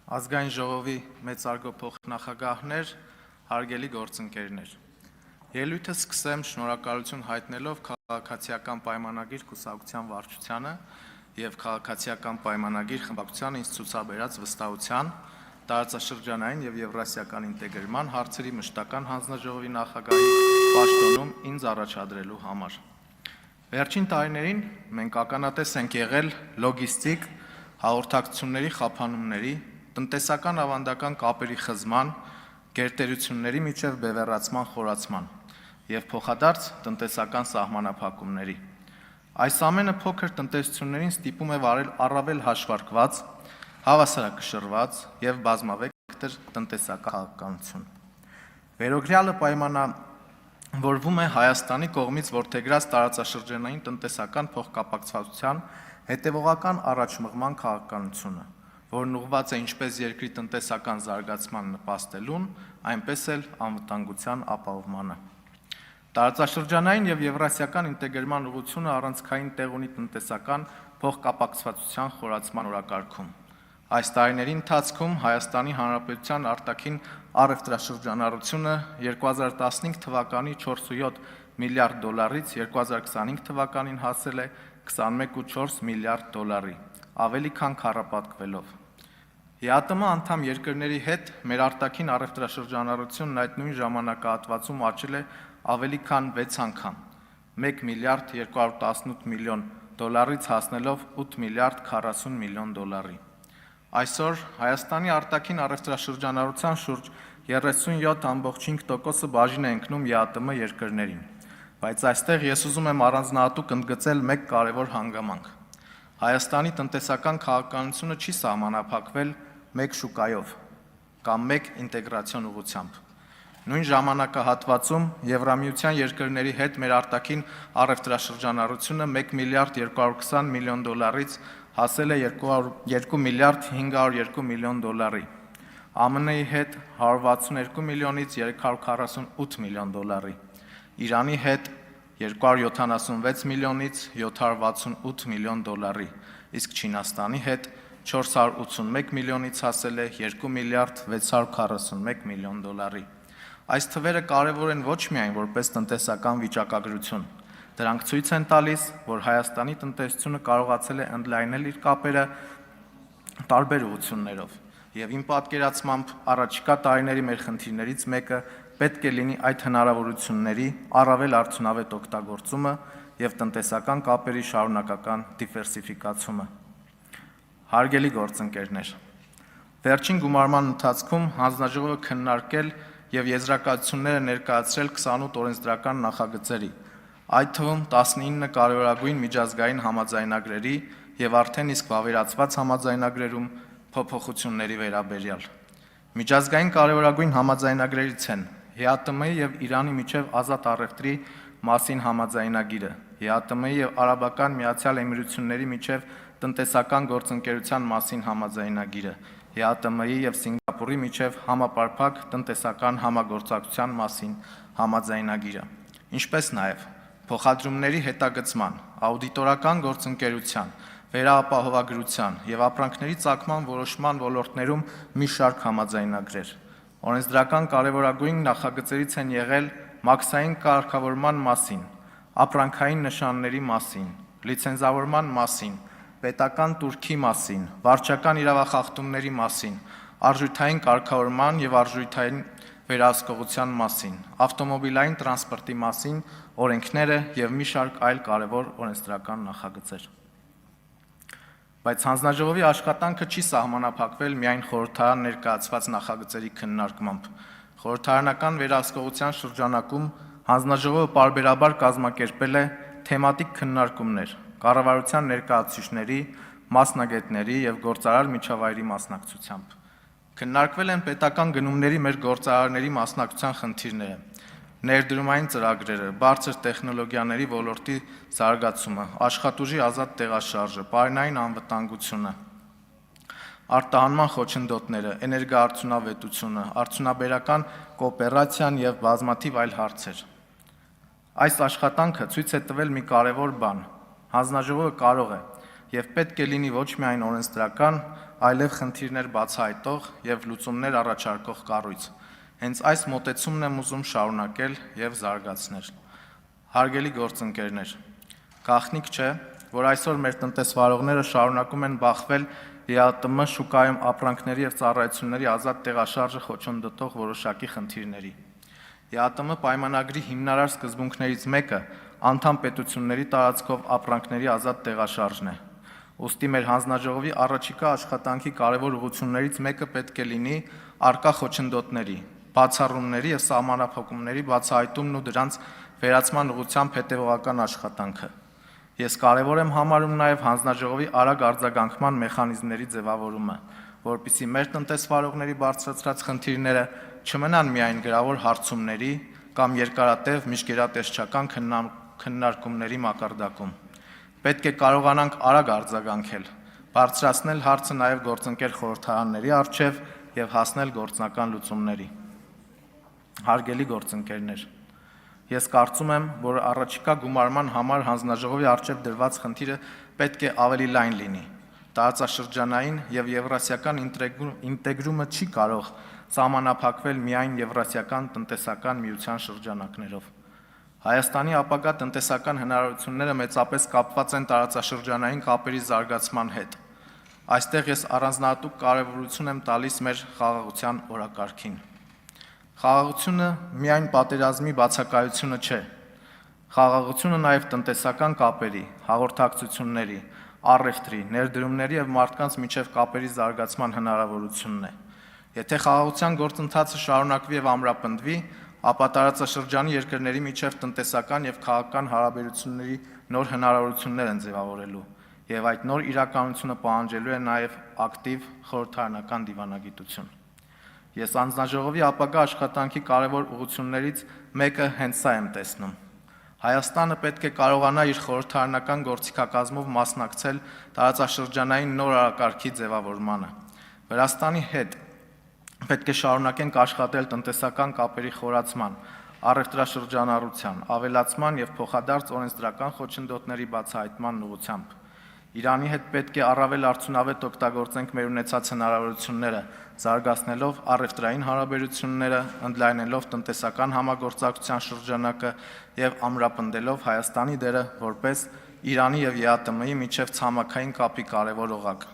Ազգային ժողովի մեծարգո փոխնախագահներ, հարգելի գործընկերներ։ Ելույթը սկսեմ շնորհակալություն հայտնելով քաղաքացիական պայմանագիր կուսակցության վարչությանը եւ քաղաքացիական պայմանագիր խմբակցությանը ինձ ցուցաբերած վստահության, տարածաշրջանային եւ եվրասիական ինտեգրման հարցերի մշտական հանձնաժողովի նախագահի պաշտոնում ինձ առաջադրելու համար։ Վերջին տարիներին մենք ականատես ենք եղել լոգիստիկ հաղորդակցությունների խափանումների, տնտեսական ավանդական կապերի խզման, գերտերությունների միջև բևեռացման խորացման եւ փոխադարձ տնտեսական սահմանափակումների։ Այս ամենը փոքր տնտեսություններին ստիպում է վարել առավել հաշվարկված, հավասարակշռված եւ բազմավեկտոր տնտեսական քաղաքականություն։ Վերօրյալը պայմանավորվում է Հայաստանի կողմից որդեգրած տարածաշրջանային տնտեսական փոխկապակցվածության հետևողական առաջմղման քաղաքականությունը, որն ուղղված է ինչպես երկրի տնտեսական զարգացման նպաստելուն, այնպես էլ անվտանգության ապահովմանը։ Տարածաշրջանային եւ եվրասիական ինտեգրման ուղղությունը առանցքային տեղ ունի տնտեսական փոխկապակցվածության խորացման օրակարգում։ Այս տարիների ընթացքում Հայաստանի Հանրապետության արտաքին առևտրաշրջանառությունը 2015 թվականի 4.7 միլիարդ դոլարից 2025 թվականին հասել է 21.4 միլիարդ դոլարի, ավելի քան քառապատկվելով։ ԵԱՏՄ անդամ երկրների հետ մեր արտաքին առևտրաշրջանառությունն այդ նույն ժամանակահատվածում աճել է ավելի քան 6 անգամ, 1 միլիարդ 218 միլիոն դոլարից հասնելով 8 միլիարդ 40 միլիոն դոլարի։ Այսօր Հայաստանի արտաքին առևտրաշրջանառության շուրջ 37.5%-ը բաժին է ընկնում ԵԱՏՄ երկրներին, բայց այստեղ ես ուզում եմ առանձնահատուկ ընդգծել մեկ կարևոր հանգամանք։ Հայաստանի տնտեսական քաղաքականությունը չի սահմանափակվել մեկ շուկայով կամ մեկ ինտեգրացիոն ուղղությամբ։ Նույն ժամանակահատվածում Եվրամիության երկրների հետ մեր արտաքին առևտրաշրջանառությունը 1 միլիարդ 220 միլիոն դոլարից հասել է 2 միլիարդ 502 միլիոն դոլարի, ԱՄՆ-ի հետ 162 միլիոնից 348 միլիոն դոլարի, Իրանի հետ 276 միլիոնից 768 միլիոն դոլարի, իսկ Չինաստանի հետ 481 միլիոնից հասել է 2 միլիարդ 641 միլիոն դոլարի։ Այս թվերը կարևոր են ոչ միայն որպես տնտեսական վիճակագրություն, դրանք ցույց են տալիս, որ Հայաստանի տնտեսությունը կարողացել է ընդլայնել իր կապերը տարբեր ուղղություններով, եւ իմ պատկերացմամբ առաջիկա տարիների մեր խնդիրներից մեկը պետք է լինի այդ հնարավորությունների առավել արդյունավետ օգտագործումը եւ տնտեսական կապերի շարունակական դիվերսիֆիկացումը։ Հարգելի գործընկերներ, վերջին գումարման ընթացքում հանձնաժողովը քննարկել եւ եզրակացությունները ներկայացրել 28 օրենսդրական նախագծերի, այդ թվում 19 կարևորագույն միջազգային համաձայնագրերի եւ արդեն իսկ վավերացված համաձայնագրերում փոփոխությունների վերաբերյալ։ Միջազգային կարևորագույն համաձայնագրերից են ԵԱՏՄ-ի եւ Իրանի միջև ազատ առևտրի մասին համաձայնագիրը, ԵԱՏՄ-ի եւ Արաբական Միացյալ Էմիրությունների միջև տնտեսական գործընկերության մասին համաձայնագիրը, ԵԱՏՄ-ի եւ Սինգապուրի միջև համապարփակ տնտեսական համագործակցության մասին համաձայնագիրը, ինչպես նաեւ փոխադրումների հետագծման, աուդիտորական գործընկերության, վերաապահովագրության եւ ապրանքների ծագման որոշման ոլորտներում մի շարք համաձայնագրեր։ Օրենսդրական կարևորագույն նախագծերից են եղել մաքսային կարգավորման մասին, ապրանքային նշանների մասին, լիցենզավորման մասին, պետական տուրքի մասին, վարչական իրավախախտումների մասին, արժութային կարգավորման եւ արժութային վերահսկողության մասին, ավտոմոբիլային տրանսպորտի մասին օրենքները եւ մի շարք այլ կարևոր օրենսդրական նախագծեր։ Բայց հանձնաժողովի աշխատանքը չի սահմանափակվել միայն խորհրդարան ներկայացված նախագծերի քննարկմամբ։ Խորհրդարանական վերահսկողության շրջանակում հանձնաժողովը պարբերաբար կազմակերպել է թեմատիկ քննարկումներ կառավարության ներկայացուցիչների, մասնագետների եւ գործարար միջավայրի մասնակցությամբ։ Քննարկվել են պետական գնումների մեր գործարարների մասնակցության խնդիրները, ներդրումային ծրագրերը, բարձր տեխնոլոգիաների ոլորտի զարգացումը, աշխատուժի ազատ տեղաշարժը, պարենային անվտանգությունը, արտահանման խոչընդոտները, էներգոարդյունավետությունը, արդյունաբերական կոոպերացիան եւ բազմաթիվ այլ հարցեր։ Այս աշխատանքը ցույց է տվել մի կարևոր բան. հանձնաժողովը կարող է եւ պետք է լինի ոչ միայն օրենսդրական, այլև խնդիրներ բացահայտող եւ լուծումներ առաջարկող կառույց։ Հենց այս մոտեցումն եմ ուզում շարունակել եւ զարգացնել։ Հարգելի գործընկերներ, գաղտնիք չէ, որ այսօր մեր տնտեսվարողները շարունակում են բախվել ԵԱՏՄ շուկայում ապրանքների եւ ծառայությունների ազատ տեղաշարժը խոչընդոտող որոշակի խնդիրների։ ԵԱՏՄ պայմանագրի հիմնարար սկզբունքներից մեկը անդամ պետությունների տարածքով ապրանքների ազատ տեղաշարժն է։ Ուստի մեր հանձնաժողովի առաջիկա աշխատանքի կարևոր ուղղություններից մեկը պետք է լինի առկա խոչընդոտների, բացառումների եւ սահմանափակումների բացահայտումն ու դրանց վերացման ուղղությամբ հետևողական աշխատանքը։ Ես կարևոր եմ համարում նաեւ հանձնաժողովի արագ արձագանքման մեխանիզմների ձևավորումը, որպեսզի մեր տնտեսվարողների բարձրացրած խնդիրները չմնան միայն գրավոր հարցումների կամ երկարատև միջգերատեսչական քննարկումների մակարդակում։ Պետք է կարողանանք արագ արձագանքել, բարձրացնել հարցը նաև գործընկեր խորհրդարանների առջև եւ հասնել գործնական լուծումների։ Հարգելի գործընկերներ, ես կարծում եմ, որ առաջիկա գումարման համար հանձնաժողովի առջև դրված խնդիրը պետք է ավելի լայն լինի։ Տարածաշրջանային եւ եվրասիական ինտեգրումը չի կարող սահմանափակվել միայն Եվրասիական տնտեսական միության շրջանակներով։ Հայաստանի ապագա տնտեսական հնարավորությունները մեծապես կապված են տարածաշրջանային կապերի զարգացման հետ։ Այստեղ ես առանձնահատուկ կարևորություն եմ տալիս մեր խաղաղության օրակարգին։ Խաղաղությունը միայն պատերազմի բացակայությունը չէ։ Խաղաղությունը նաև տնտեսական կապերի, հաղորդակցությունների, առևտրի, ներդրումների եւ մարդկանց միջև կապերի զարգացման հնարավորությունն է։ Եթե խաղաղության գործընթացը շարունակվի եւ ամրապնդվի, ապա տարածաշրջանի երկրների միջև տնտեսական եւ քաղաքական հարաբերությունների նոր հնարավորություններ են ձևավորելու, եւ այդ նոր իրականությունը պահանջելու է նաեւ ակտիվ խորհրդարանական դիվանագիտություն։ Ես հանձնաժողովի ապագա աշխատանքի կարևոր ուղղություններից մեկը հենց սա եմ տեսնում։ Հայաստանը պետք է կարողանա իր խորհրդարանական գործիքակազմով մասնակցել տարածաշրջանային նոր օրակարգի ձևավորմանը։ Վրաստանի հետ պետք է շարունակենք աշխատել տնտեսական կապերի խորացման, առևտրաշրջանառության, ավելացման եւ փոխադարձ օրենսդրական խոչընդոտների բացահայտման ուղղությամբ։ Իրանի հետ պետք է առավել արդյունավետ օգտագործենք մեր ունեցած հնարավորությունները, զարգացնելով առևտրային հարաբերությունները, ընդլայնելով տնտեսական համագործակցության շրջանակը եւ ամրապնդելով Հայաստանի դերը որպես Իրանի եւ ԵԱՏՄ-ի միջև ցամաքային կապի կարևոր օղակ։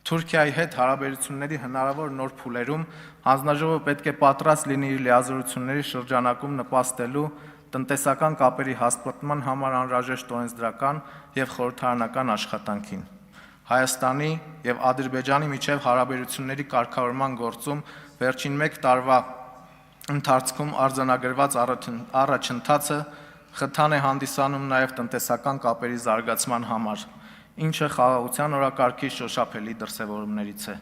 Թուրքիայի հետ հարաբերությունների հնարավոր նոր փուլերում հանձնաժողովը պետք է պատրաստ լինի իր լիազորությունների շրջանակում նպաստելու տնտեսական կապերի հաստատման համար անհրաժեշտ օրենսդրական եւ խորհրդարանական աշխատանքին։ Հայաստանի եւ Ադրբեջանի միջև հարաբերությունների կարգավորման գործում վերջին 1 տարվա ընթացքում արձանագրված առաջընթացը խթան է հանդիսանում նաեւ տնտեսական կապերի զարգացման համար, ինչը խաղաղության օրակարգի շոշափելի դրսևորումներից է։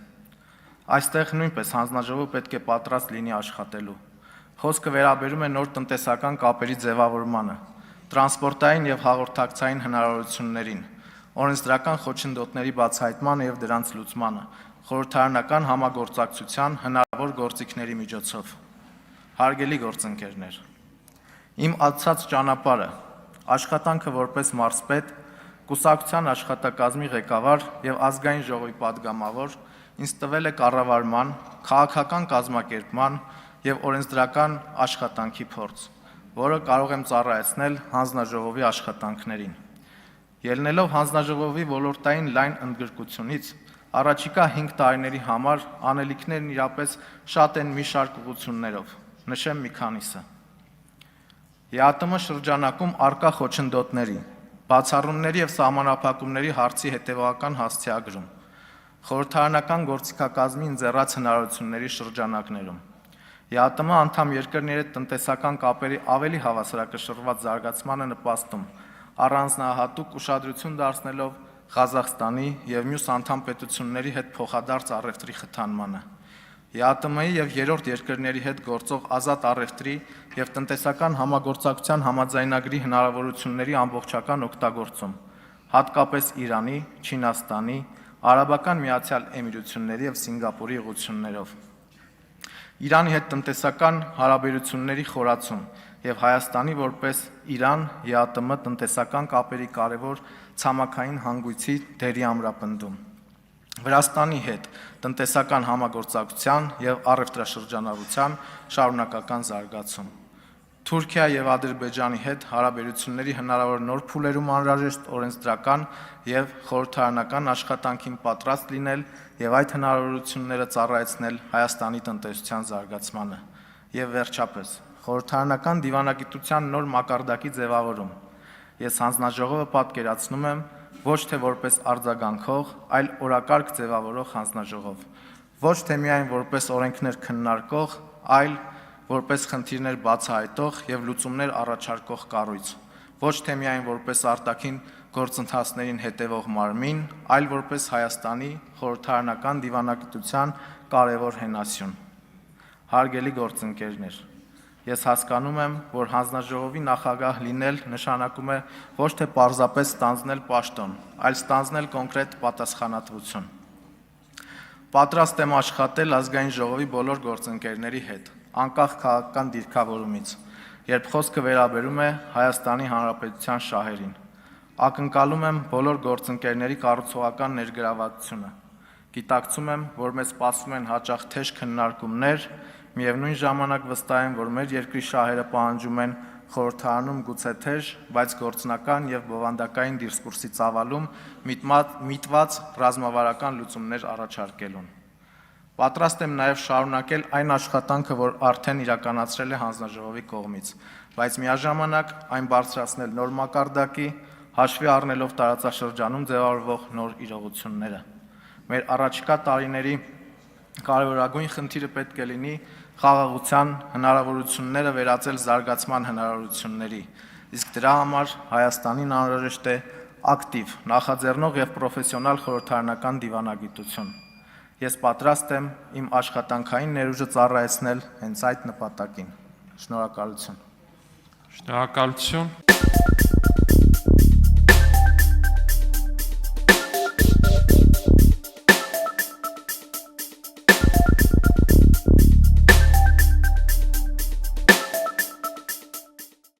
Այստեղ նույնպես հանձնաժողովը պետք է պատրաստ լինի աշխատելու։ Խոսքը վերաբերում է նոր տնտեսական կապերի ձևավորմանը, տրանսպորտային եւ հաղորդակցային հնարավորություններին, օրենսդրական խոչընդոտների բացահայտմանը եւ դրանց լուծմանը, խորհրդարանական համագործակցության հնարավոր գործիքների միջոցով։ Հարգելի գործընկերներ, իմ անցած ճանապարհը, աշխատանքը որպես մարզպետ, կուսակցության աշխատակազմի ղեկավար եւ ազգային ժողովի падգամավոր ինձ տվել է կառավարման, քաղաքական կազմակերպման եւ օրենսդրական աշխատանքի փորձ, որը կարող եմ ծառայեցնել հանձնաժողովի աշխատանքներին։ Ելնելով հանձնաժողովի ոլորտային լայն ընդգրկությունից, առաջիկա 5 տարիների համար անելիքներն իրապես շատ են մի շարք ուղղություններով, նշեմ մի քանիսը։ ԵԱՏՄ շրջանակում առկա խոչընդոտների, բացառումների եւ սահմանափակումների հարցի հետեւողական հասցեագրում, խորհրդարանական գործիքակազմի ընձեռած հնարավորությունների շրջանակներում, ԵԱՏՄ անդամ երկրների հետ տնտեսական կապերի ավելի հավասարակշռված զարգացմանը նպաստում, առանձնահատուկ ուշադրություն դարձնելով Ղազախստանի եւ մյուս անդամ պետությունների հետ փոխադարձ առևտրի խթանմանը, ԵԱՏՄ-ի եւ երրորդ երկրների հետ գործող ազատ առևտրի եւ տնտեսական համագործակցության համաձայնագրի հնարավորությունների ամբողջական օգտագործում, հատկապես Իրանի, Չինաստանի, Արաբական Միացյալ Էմիրությունների եւ Սինգապուրի ուղղություններով, Իրանի հետ տնտեսական հարաբերությունների խորացում եւ Հայաստանի որպես Իրան ԵԱՏՄ տնտեսական կապերի կարևոր ցամաքային հանգույցի դերի ամրապնդում, Վրաստանի հետ տնտեսական համագործակցության և առևտրաշրջանառության շարունակական զարգացում, Թուրքիա և Ադրբեջանի հետ հարաբերությունների հնարավոր նոր փուլերում անհրաժեշտ օրենսդրական և խորհրդարանական աշխատանքին պատրաստ լինել և այդ հնարավորությունները ծառայեցնել Հայաստանի տնտեսության զարգացմանը, և վերջապես խորհրդարանական դիվանագիտության նոր մակարդակի ձևավորում։ Ես հանձնաժողովը պատկերացնում եմ ոչ թե որպես արձագանքող, այլ օրակարգ ձևավորող հանձնաժողով, ոչ թե միայն որպես օրենքներ քննարկող, այլ որպես խնդիրներ բացահայտող և լուծումներ առաջարկող կառույց, ոչ թե միայն որպես արտաքին գործընթացներին հետևող մարմին, այլ որպես Հայաստանի խորհրդարանական դիվանագիտության կարևոր հենասյուն։ Հարգելի գործընկերներ, ես հասկանում եմ, որ հանձնաժողովի նախագահ լինել նշանակում է ոչ թե պարզապես ստանձնել պաշտոն, այլ ստանձնել կոնկրետ պատասխանատվություն։ Պատրաստ եմ աշխատել ազգային ժողովի բոլոր գործընկերների հետ, անկախ քաղաքական դիրքավորումից, երբ խոսքը վերաբերում է Հայաստանի Հանրապետության շահերին։ Ակնկալում եմ բոլոր գործընկերների կառուցողական ներգրավվածությունը։ Գիտակցում եմ, որ մեզ սպասում են հաճախ թեժ քննարկումներ, միևնույն ժամանակ վստահ եմ, որ մեր երկրի շահերը պահանջում են խորհրդարանում գուցե թեժ, բայց գործնական և բովանդակային դիսկուրսի ծավալում միտված ռազմավարական լուծումներ առաջարկելուն։ Պատրաստ եմ նաև շարունակել այն աշխատանքը, որ արդեն իրականացրել է հանձնաժողովի կողմից, բայց միաժամանակ այն բարձրացնել նոր մակարդակի, հաշվի առնելով տարածաշրջանում ձևավորվող նոր իրողությունները։ Մեր առաջիկա տարիների կարևորագույն խնդիրը պետք է լինի խաղաղության հնարավորությունները վերածել զարգացման հնարավորությունների, իսկ դրա համար Հայաստանին անհրաժեշտ է ակտիվ, նախաձեռնող և պրոֆեսիոնալ խորհրդարանական դիվանագիտություն։ Ես պատրաստ եմ իմ աշխատանքային ներուժը ծառայեցնել հենց այդ նպատակին։ Շնորհակալություն։ Շնորհակալություն։